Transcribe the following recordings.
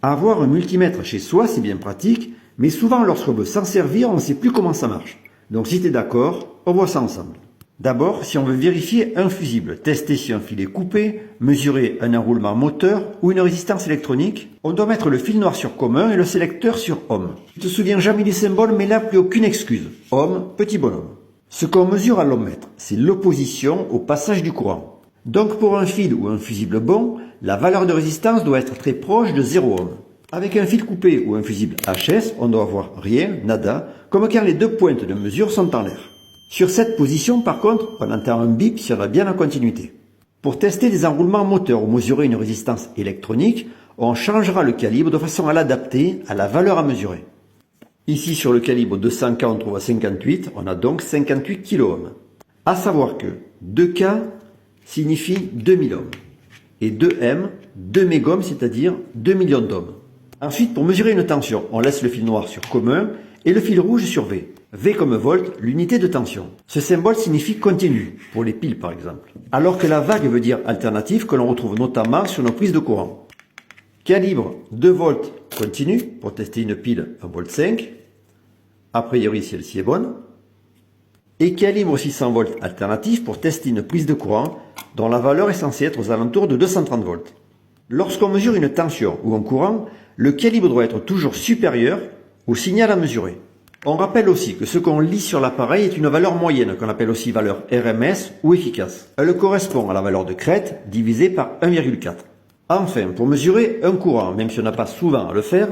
Avoir un multimètre chez soi, c'est bien pratique, mais souvent lorsqu'on veut s'en servir, on ne sait plus comment ça marche. Donc si tu es d'accord, on voit ça ensemble. D'abord, si on veut vérifier un fusible, tester si un fil est coupé, mesurer un enroulement moteur ou une résistance électronique, on doit mettre le fil noir sur commun et le sélecteur sur homme. Tu te souviens jamais des symboles, mais là plus aucune excuse. Homme, petit bonhomme. Ce qu'on mesure à l'ohmmètre, c'est l'opposition au passage du courant. Donc pour un fil ou un fusible bon, la valeur de résistance doit être très proche de 0 ohm. Avec un fil coupé ou un fusible HS, on doit avoir rien, nada, comme quand les deux pointes de mesure sont en l'air. Sur cette position, par contre, on entend un bip si on a bien la continuité. Pour tester des enroulements moteurs ou mesurer une résistance électronique, on changera le calibre de façon à l'adapter à la valeur à mesurer. Ici, sur le calibre 200K, on trouve à 58, on a donc 58 kΩ. À savoir que 2K signifie 2000 ohms et 2M, 2 mégohms, c'est-à-dire 2 millions d'ohms. Ensuite, pour mesurer une tension, on laisse le fil noir sur commun et le fil rouge sur V. V comme volt, l'unité de tension. Ce symbole signifie continu, pour les piles par exemple. Alors que la vague veut dire alternative, que l'on retrouve notamment sur nos prises de courant. Calibre 2 volts continu, pour tester une pile 1,5 V. A priori, celle-ci est bonne. Et calibre 600 volts alternatif, pour tester une prise de courant, dont la valeur est censée être aux alentours de 230 volts. Lorsqu'on mesure une tension ou un courant, le calibre doit être toujours supérieur au signal à mesurer. On rappelle aussi que ce qu'on lit sur l'appareil est une valeur moyenne, qu'on appelle aussi valeur RMS ou efficace. Elle correspond à la valeur de crête divisée par 1,4. Enfin, pour mesurer un courant, même si on n'a pas souvent à le faire,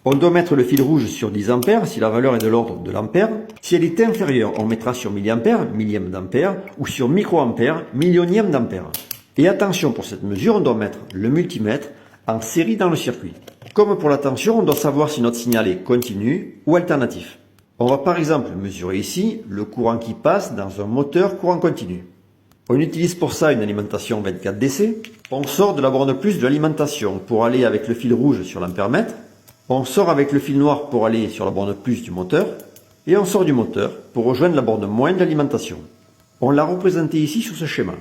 on doit mettre le fil rouge sur 10 ampères si la valeur est de l'ordre de l'ampère. Si elle est inférieure, on mettra sur milliampère, millième d'ampère, ou sur microampère, millionième d'ampère. Et attention, pour cette mesure, on doit mettre le multimètre en série dans le circuit. Comme pour la tension, on doit savoir si notre signal est continu ou alternatif. On va par exemple mesurer ici le courant qui passe dans un moteur courant continu. On utilise pour ça une alimentation 24 DC. On sort de la borne plus de l'alimentation pour aller avec le fil rouge sur l'ampèremètre. On sort avec le fil noir pour aller sur la borne plus du moteur. Et on sort du moteur pour rejoindre la borne moins de l'alimentation. On l'a représenté ici sur ce schéma.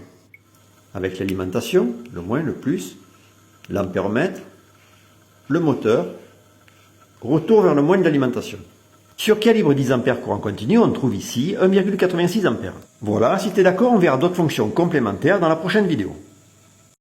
Avec l'alimentation, le moins, le plus, l'ampèremètre, le moteur, retour vers le moins de l'alimentation. Sur calibre 10 A courant continu, on trouve ici 1,86 A. Voilà, si tu es d'accord, on verra d'autres fonctions complémentaires dans la prochaine vidéo.